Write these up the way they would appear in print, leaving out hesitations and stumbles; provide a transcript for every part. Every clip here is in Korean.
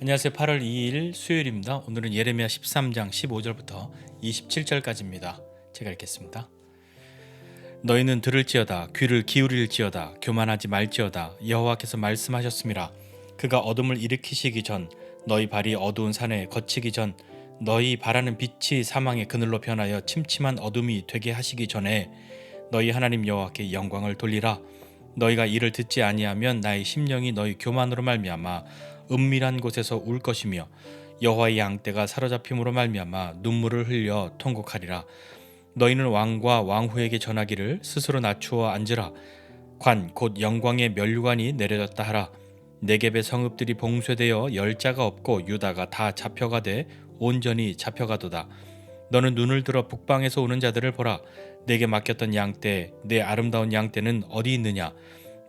안녕하세요. 8월 2일 수요일입니다. 오늘은 예레미야 13장 15절부터 27절까지입니다. 제가 읽겠습니다. 너희는 들을지어다 귀를 기울일지어다 교만하지 말지어다 여호와께서 말씀하셨음이라. 그가 어둠을 일으키시기 전 너희 발이 어두운 산에 거치기 전 너희 바라는 빛이 사망의 그늘로 변하여 침침한 어둠이 되게 하시기 전에 너희 하나님 여호와께 영광을 돌리라. 너희가 이를 듣지 아니하면 나의 심령이 너희 교만으로 말미암아 은밀한 곳에서 울 것이며 여호와의 양떼가 사로잡힘으로 말미암아 눈물을 흘려 통곡하리라. 너희는 왕과 왕후에게 전하기를 스스로 낮추어 앉으라. 관 곧 영광의 면류관이 내려졌다 하라. 네겝의 성읍들이 봉쇄되어 열자가 없고 유다가 다 잡혀가되 온전히 잡혀가도다. 너는 눈을 들어 북방에서 오는 자들을 보라. 내게 맡겼던 양떼 내 아름다운 양떼는 어디 있느냐.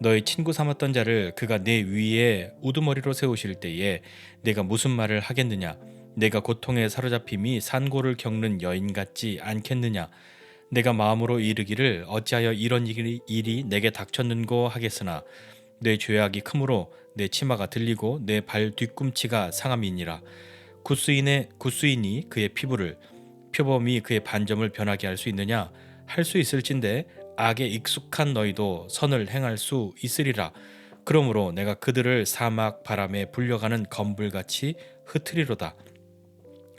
너의 친구 삼았던 자를 그가 내 위에 우두머리로 세우실 때에 내가 무슨 말을 하겠느냐. 내가 고통에 사로잡힘이 산고를 겪는 여인 같지 않겠느냐. 내가 마음으로 이르기를 어찌하여 이런 일이 내게 닥쳤는고 하겠으나 내 죄악이 크므로 내 치마가 들리고 내 발 뒤꿈치가 상함이니라. 구스인이 그의 피부를 표범이 그의 반점을 변하게 할 수 있느냐. 할 수 있을진데 악에 익숙한 너희도 선을 행할 수 있으리라. 그러므로 내가 그들을 사막 바람에 불려가는 검불같이 흩으리로다.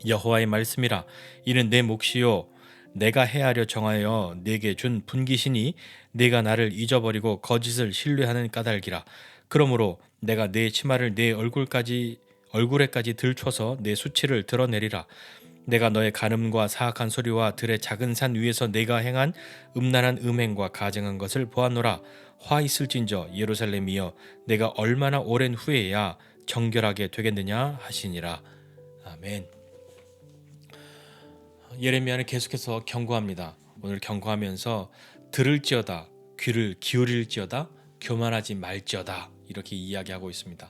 여호와의 말씀이라. 이는 내 몫이요 내가 헤아려 정하여 내게 준 분깃이니 내가 나를 잊어버리고 거짓을 신뢰하는 까닭이라. 그러므로 내가 내 치마를 내 얼굴에까지 들춰서 내 수치를 드러내리라. 내가 너의 간음과 사악한 소리와 들의 작은 산 위에서 내가 행한 음란한 음행과 가증한 것을 보았노라. 화 있을진저 예루살렘이여 내가 얼마나 오랜 후에야 정결하게 되겠느냐 하시니라. 아멘. 예레미야는 계속해서 경고합니다. 오늘 경고하면서 들을지어다 귀를 기울일지어다 교만하지 말지어다 이렇게 이야기하고 있습니다.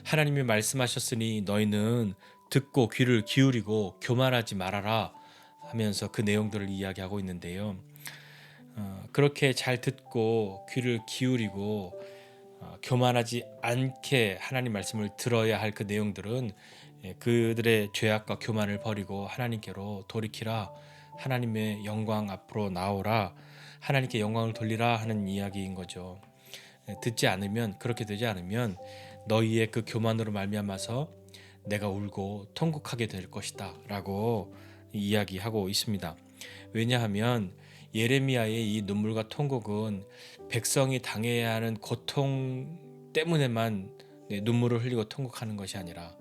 하나님이 말씀하셨으니 너희는 듣고 귀를 기울이고 교만하지 말아라 하면서 그 내용들을 이야기하고 있는데요. 그렇게 잘 듣고 귀를 기울이고 교만하지 않게 하나님 말씀을 들어야 할 그 내용들은 그들의 죄악과 교만을 버리고 하나님께로 돌이키라. 하나님의 영광 앞으로 나오라. 하나님께 영광을 돌리라 하는 이야기인 거죠. 듣지 않으면 그렇게 되지 않으면 너희의 그 교만으로 말미암아서 내가 울고 통곡하게 될 것이다 라고 이야기하고 있습니다. 왜냐하면 예레미야의 이 눈물과 통곡은 백성이 당해야 하는 고통 때문에만 눈물을 흘리고 통곡하는 것이 아니라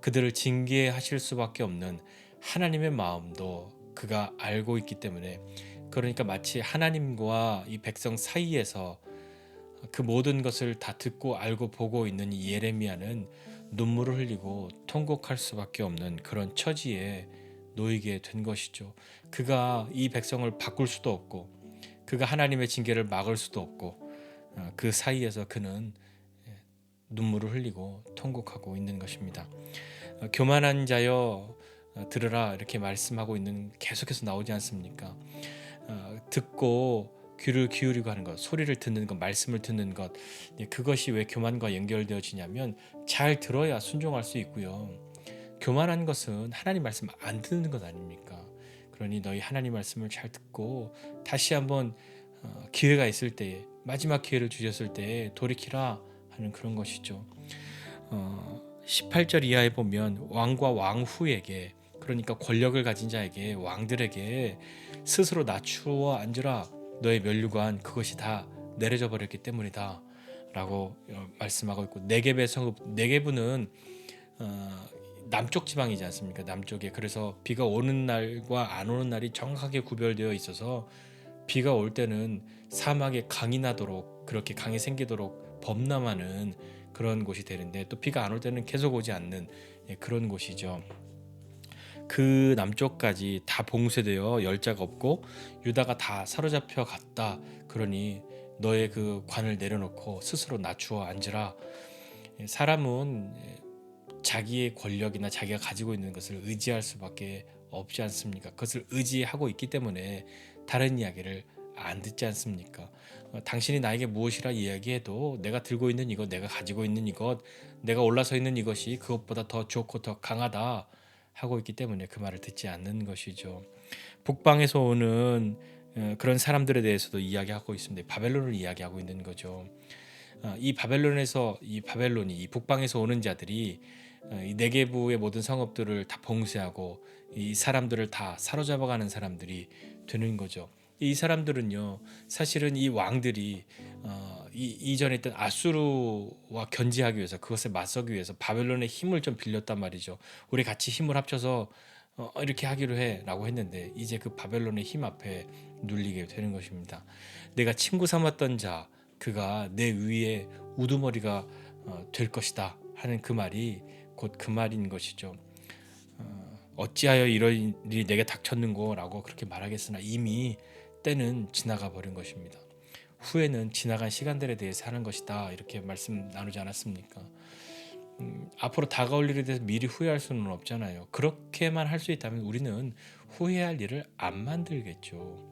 그들을 징계하실 수밖에 없는 하나님의 마음도 그가 알고 있기 때문에, 그러니까 마치 하나님과 이 백성 사이에서 그 모든 것을 다 듣고 알고 보고 있는 이 예레미야는 눈물을 흘리고 통곡할 수밖에 없는 그런 처지에 놓이게 된 것이죠. 그가 이 백성을 바꿀 수도 없고 그가 하나님의 징계를 막을 수도 없고 그 사이에서 그는 눈물을 흘리고 통곡하고 있는 것입니다. 교만한 자여 들으라 이렇게 말씀하고 있는 계속해서 나오지 않습니까? 듣고 귀를 기울이고 하는 것, 소리를 듣는 것, 말씀을 듣는 것, 그것이 왜 교만과 연결되어지냐면 잘 들어야 순종할 수 있고요. 교만한 것은 하나님 말씀 안 듣는 것 아닙니까? 그러니 너희 하나님 말씀을 잘 듣고 다시 한번 기회가 있을 때, 마지막 기회를 주셨을 때 돌이키라 하는 그런 것이죠. 18절 이하에 보면 왕과 왕후에게, 그러니까 권력을 가진 자에게, 왕들에게 스스로 낮추어 앉으라. 너의 면류관 그것이 다 내려져 버렸기 때문이다 라고 말씀하고 있고, 네겝의 성읍, 네겝은 남쪽 지방이지 않습니까? 남쪽에. 그래서 비가 오는 날과 안 오는 날이 정확하게 구별되어 있어서 비가 올 때는 사막에 강이 나도록, 그렇게 강이 생기도록 범람하는 그런 곳이 되는데, 또 비가 안 올 때는 계속 오지 않는 그런 곳이죠. 그 남쪽까지 다 봉쇄되어 열자가 없고 유다가 다 사로잡혀 갔다. 그러니 너의 그 관을 내려놓고 스스로 낮추어 앉으라. 사람은 자기의 권력이나 자기가 가지고 있는 것을 의지할 수밖에 없지 않습니까? 그것을 의지하고 있기 때문에 다른 이야기를 안 듣지 않습니까? 당신이 나에게 무엇이라 이야기해도 내가 들고 있는 이것, 내가 가지고 있는 이것, 내가 올라서 있는 이것이 그것보다 더 좋고 더 강하다 하고 있기 때문에 그 말을 듣지 않는 것이죠. 북방에서 오는 그런 사람들에 대해서도 이야기하고 있습니다. 바벨론을 이야기하고 있는 거죠. 이 바벨론이 이 북방에서 오는 자들이 이 네게부의 모든 성읍들을 다 봉쇄하고 이 사람들을 다 사로잡아가는 사람들이 되는 거죠. 이 사람들은요, 사실은 이 왕들이 이전에 있던 아수르와 견제하기 위해서, 그것에 맞서기 위해서 바벨론의 힘을 좀 빌렸단 말이죠. 우리 같이 힘을 합쳐서 이렇게 하기로 해라고 했는데, 이제 그 바벨론의 힘 앞에 눌리게 되는 것입니다. 내가 친구 삼았던 자, 그가 내 위에 우두머리가 될 것이다 하는 그 말이 곧 그 말인 것이죠. 어찌하여 이런 일이 내게 닥쳤는고라고 그렇게 말하겠으나 이미 때는 지나가 버린 것입니다. 후에는 지나간 시간들에 대해서 하는 것이다, 이렇게 말씀 나누지 않았습니까? 앞으로 다가올 일에 대해서 미리 후회할 수는 없잖아요. 그렇게만 할 수 있다면 우리는 후회할 일을 안 만들겠죠.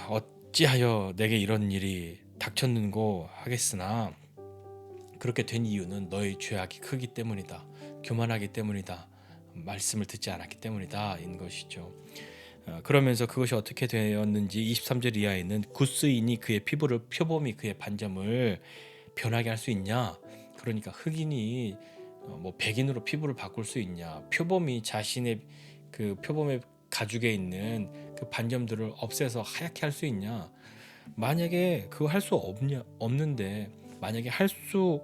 어찌하여 내게 이런 일이 닥쳤는고 하겠으나 그렇게 된 이유는 너의 죄악이 크기 때문이다, 교만하기 때문이다, 말씀을 듣지 않았기 때문이다 인 것이죠. 그러면서 그것이 어떻게 되었는지 23절 이하에는 구스인이 그의 피부를, 표범이 그의 반점을 변하게 할 수 있냐, 그러니까 흑인이 뭐 백인으로 피부를 바꿀 수 있냐, 표범이 자신의 그 표범의 가죽에 있는 그 반점들을 없애서 하얗게 할 수 있냐, 만약에 그거 할 수 없는데 만약에 할 수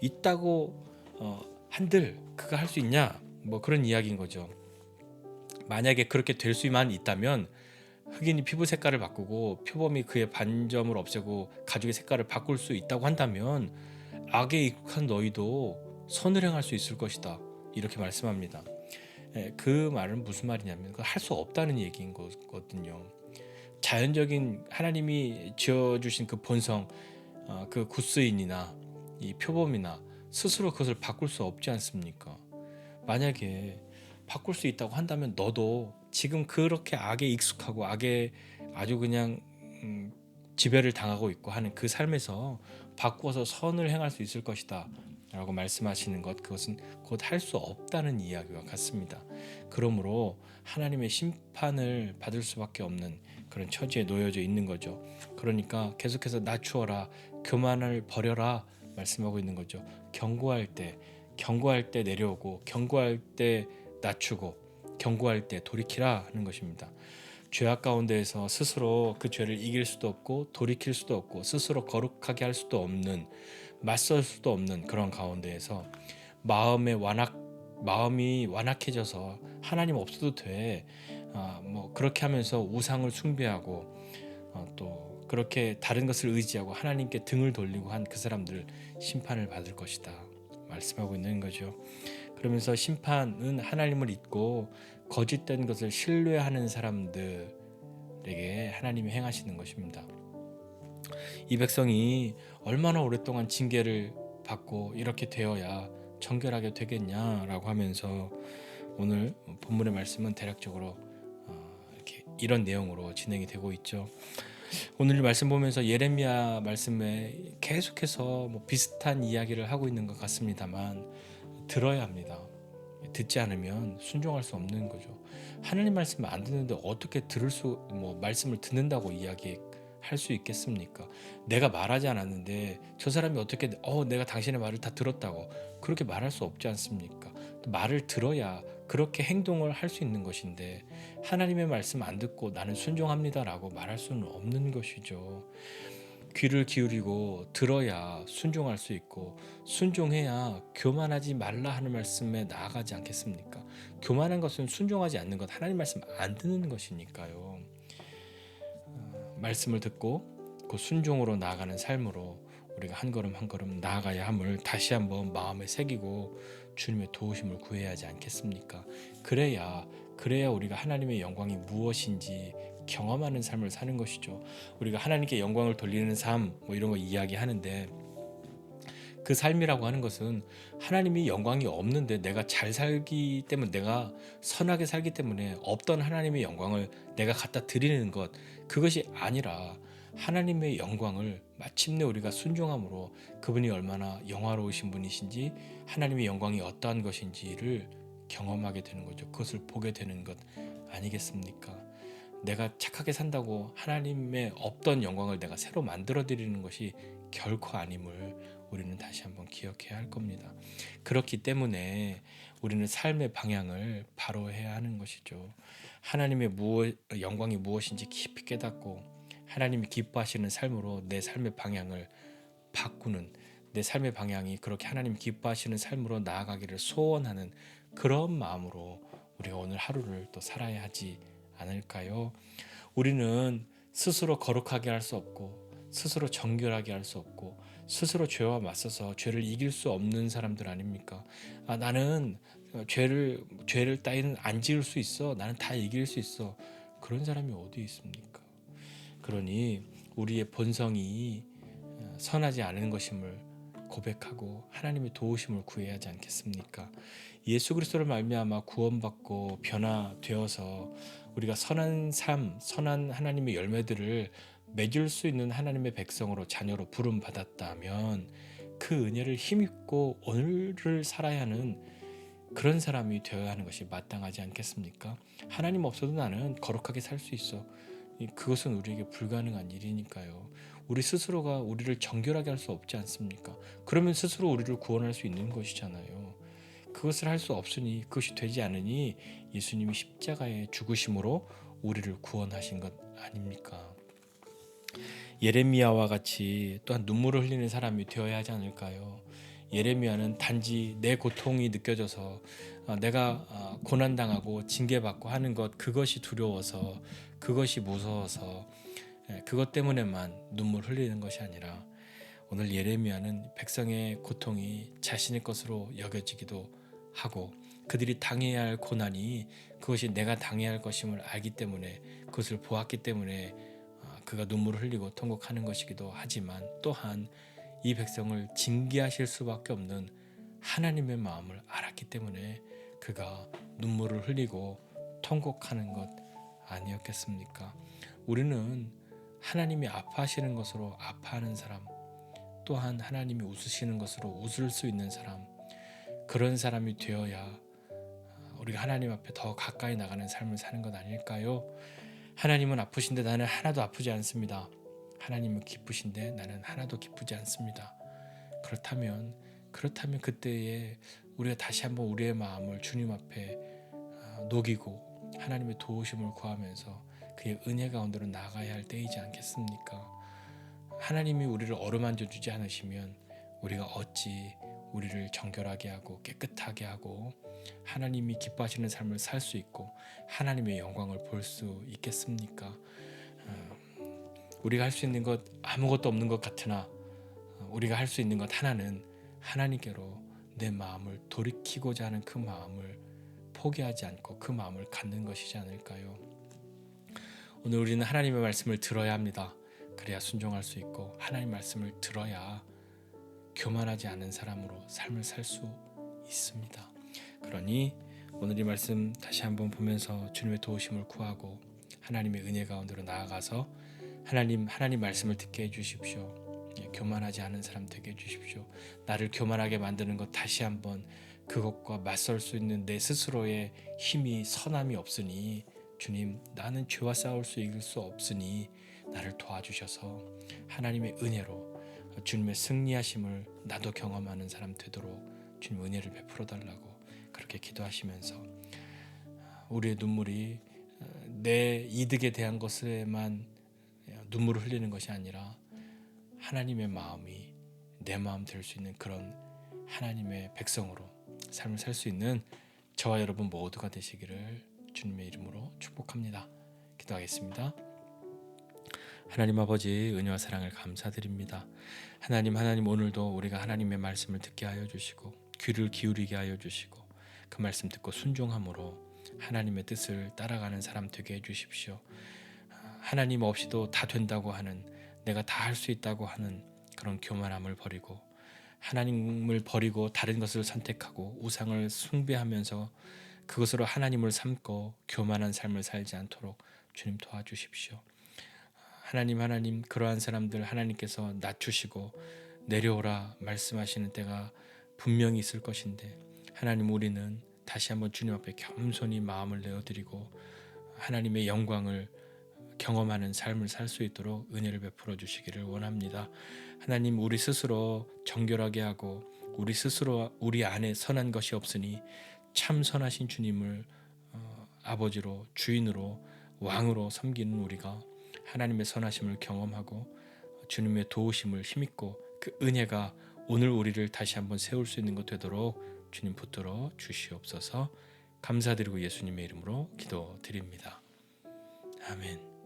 있다고 한들 그거 할 수 있냐, 뭐 그런 이야기인 거죠. 만약에 그렇게 될 수만 있다면 흑인이 피부 색깔을 바꾸고 표범이 그의 반점을 없애고 가죽의 색깔을 바꿀 수 있다고 한다면 악에 익숙한 너희도 선을 행할 수 있을 것이다, 이렇게 말씀합니다. 그 말은 무슨 말이냐면 할 수 없다는 얘기인 거거든요. 자연적인 하나님이 지어주신 그 본성, 그 구스인이나 이 표범이나 스스로 그것을 바꿀 수 없지 않습니까? 만약에 바꿀 수 있다고 한다면 너도 지금 그렇게 악에 익숙하고 악에 아주 그냥 지배를 당하고 있고 하는 그 삶에서 바꾸어서 선을 행할 수 있을 것이다 라고 말씀하시는 것, 그것은 곧 할 수 없다는 이야기와 같습니다. 그러므로 하나님의 심판을 받을 수밖에 없는 그런 처지에 놓여져 있는 거죠. 그러니까 계속해서 낮추어라, 교만을 버려라 말씀하고 있는 거죠. 경고할 때 내려오고, 경고할 때 낮추고, 경고할 때 돌이키라 하는 것입니다. 죄악 가운데에서 스스로 그 죄를 이길 수도 없고 돌이킬 수도 없고 스스로 거룩하게 할 수도 없는, 맞설 수도 없는 그런 가운데에서 마음이 완악해져서 하나님 없어도 돼, 뭐 그렇게 하면서 우상을 숭배하고 또 그렇게 다른 것을 의지하고 하나님께 등을 돌리고 한 그 사람들 심판을 받을 것이다 말씀하고 있는 거죠. 그러면서 심판은 하나님을 잊고 거짓된 것을 신뢰하는 사람들에게 하나님이 행하시는 것입니다. 이 백성이 얼마나 오랫동안 징계를 받고 이렇게 되어야 정결하게 되겠냐라고 하면서 오늘 본문의 말씀은 대략적으로 이렇게 이런 내용으로 진행이 되고 있죠. 오늘 말씀 보면서 예레미야 말씀에 계속해서 뭐 비슷한 이야기를 하고 있는 것 같습니다만 들어야 합니다. 듣지 않으면 순종할 수 없는 거죠. 하나님 말씀을 안 듣는데 어떻게 말씀을 듣는다고 이야기할 수 있겠습니까? 내가 말하지 않았는데 저 사람이 어떻게 내가 당신의 말을 다 들었다고 그렇게 말할 수 없지 않습니까? 말을 들어야 그렇게 행동을 할 수 있는 것인데 하나님의 말씀 안 듣고 나는 순종합니다라고 말할 수는 없는 것이죠. 귀를 기울이고 들어야 순종할 수 있고, 순종해야 교만하지 말라 하는 말씀에 나아가지 않겠습니까? 교만한 것은 순종하지 않는 것, 하나님 말씀 안 듣는 것이니까요. 말씀을 듣고 그 순종으로 나아가는 삶으로 우리가 한 걸음 한 걸음 나아가야 함을 다시 한번 마음에 새기고 주님의 도우심을 구해야 하지 않겠습니까? 그래야 우리가 하나님의 영광이 무엇인지 경험하는 삶을 사는 것이죠. 우리가 하나님께 영광을 돌리는 삶 이런 거 이야기하는데 그 삶이라고 하는 것은 하나님이 영광이 없는데 내가 잘 살기 때문에, 내가 선하게 살기 때문에 없던 하나님의 영광을 내가 갖다 드리는 것, 그것이 아니라 하나님의 영광을 마침내 우리가 순종함으로 그분이 얼마나 영화로우신 분이신지 하나님의 영광이 어떠한 것인지를 경험하게 되는 거죠. 그것을 보게 되는 것 아니겠습니까? 내가 착하게 산다고 하나님의 없던 영광을 내가 새로 만들어 드리는 것이 결코 아님을 우리는 다시 한번 기억해야 할 겁니다. 그렇기 때문에 우리는 삶의 방향을 바로 해야 하는 것이죠. 하나님의 영광이 무엇인지 깊이 깨닫고 하나님이 기뻐하시는 삶으로 내 삶의 방향을 바꾸는, 내 삶의 방향이 그렇게 하나님 기뻐하시는 삶으로 나아가기를 소원하는 그런 마음으로 우리가 오늘 하루를 또 살아야 하지 않을까요? 우리는 스스로 거룩하게 할 수 없고 스스로 정결하게 할 수 없고 스스로 죄와 맞서서 죄를 이길 수 없는 사람들 아닙니까? 나는 죄를 따위는 안 지을 수 있어. 나는 다 이길 수 있어. 그런 사람이 어디 있습니까? 그러니 우리의 본성이 선하지 않은 것임을 고백하고 하나님의 도우심을 구해야 하지 않겠습니까? 예수 그리스도를 말미암아 구원받고 변화되어서 우리가 선한 삶, 선한 하나님의 열매들을 맺을 수 있는 하나님의 백성으로 자녀로 부름 받았다면 그 은혜를 힘입고 오늘을 살아야 하는 그런 사람이 되어야 하는 것이 마땅하지 않겠습니까? 하나님 없어도 나는 거룩하게 살 수 있어. 그것은 우리에게 불가능한 일이니까요. 우리 스스로가 우리를 정결하게 할 수 없지 않습니까? 그러면 스스로 우리를 구원할 수 있는 것이잖아요. 그것을 할 수 없으니, 그것이 되지 않으니 예수님이 십자가의 죽으심으로 우리를 구원하신 것 아닙니까? 예레미야와 같이 또한 눈물을 흘리는 사람이 되어야 하지 않을까요? 예레미야는 단지 내 고통이 느껴져서 내가 고난당하고 징계받고 하는 것, 그것이 두려워서, 그것이 무서워서 그것 때문에만 눈물 흘리는 것이 아니라 오늘 예레미야는 백성의 고통이 자신의 것으로 여겨지기도 하고 그들이 당해야 할 고난이 그것이 내가 당해야 할 것임을 알기 때문에, 그것을 보았기 때문에 그가 눈물을 흘리고 통곡하는 것이기도 하지만, 또한 이 백성을 징계하실 수밖에 없는 하나님의 마음을 알았기 때문에 그가 눈물을 흘리고 통곡하는 것 아니었겠습니까? 우리는 하나님이 아파하시는 것으로 아파하는 사람, 또한 하나님이 웃으시는 것으로 웃을 수 있는 사람, 그런 사람이 되어야 우리가 하나님 앞에 더 가까이 나가는 삶을 사는 것 아닐까요? 하나님은 아프신데 나는 하나도 아프지 않습니다. 하나님은 기쁘신데 나는 하나도 기쁘지 않습니다. 그렇다면 그때에 우리가 다시 한번 우리의 마음을 주님 앞에 녹이고 하나님의 도우심을 구하면서 그의 은혜 가운데로 나아가야 할 때이지 않겠습니까? 하나님이 우리를 어루만져 주지 않으시면 우리가 어찌 우리를 정결하게 하고 깨끗하게 하고 하나님이 기뻐하시는 삶을 살 수 있고 하나님의 영광을 볼 수 있겠습니까? 우리가 할 수 있는 것 아무것도 없는 것 같으나 우리가 할 수 있는 것 하나는 하나님께로 내 마음을 돌이키고자 하는 그 마음을 포기하지 않고 그 마음을 갖는 것이지 않을까요? 오늘 우리는 하나님의 말씀을 들어야 합니다. 그래야 순종할 수 있고, 하나님 말씀을 들어야 교만하지 않은 사람으로 삶을 살 수 있습니다. 그러니 오늘 이 말씀 다시 한번 보면서 주님의 도우심을 구하고 하나님의 은혜 가운데로 나아가서 하나님 말씀을 듣게 해주십시오. 교만하지 않은 사람 되게 해주십시오. 나를 교만하게 만드는 것 다시 한번 그것과 맞설 수 있는 내 스스로의 힘이, 선함이 없으니 주님, 나는 죄와 싸울 수 이길 수 없으니 나를 도와주셔서 하나님의 은혜로 주님의 승리하심을 나도 경험하는 사람 되도록 주님 은혜를 베풀어 달라고 그렇게 기도하시면서 우리의 눈물이 내 이득에 대한 것에만 눈물을 흘리는 것이 아니라 하나님의 마음이 내 마음 될 수 있는 그런 하나님의 백성으로 삶을 살 수 있는 저와 여러분 모두가 되시기를 주님의 이름으로 축복합니다. 기도하겠습니다. 하나님 아버지, 은혜와 사랑을 감사드립니다. 하나님 오늘도 우리가 하나님의 말씀을 듣게 하여 주시고 귀를 기울이게 하여 주시고 그 말씀 듣고 순종함으로 하나님의 뜻을 따라가는 사람 되게 해주십시오. 하나님 없이도 다 된다고 하는, 내가 다 할 수 있다고 하는 그런 교만함을 버리고 하나님을 버리고 다른 것을 선택하고 우상을 숭배하면서 그것으로 하나님을 삼고 교만한 삶을 살지 않도록 주님 도와주십시오. 하나님 그러한 사람들 하나님께서 낮추시고 내려오라 말씀하시는 때가 분명히 있을 것인데 하나님 우리는 다시 한번 주님 앞에 겸손히 마음을 내어드리고 하나님의 영광을 경험하는 삶을 살 수 있도록 은혜를 베풀어 주시기를 원합니다. 하나님 우리 스스로 정결하게 하고 우리 스스로 우리 안에 선한 것이 없으니 참 선하신 주님을 아버지로 주인으로 왕으로 섬기는 우리가 하나님의 선하심을 경험하고 주님의 도우심을 힘입고 그 은혜가 오늘 우리를 다시 한번 세울 수 있는 것 되도록 주님 붙들어 주시옵소서. 감사드리고 예수님의 이름으로 기도드립니다. 아멘.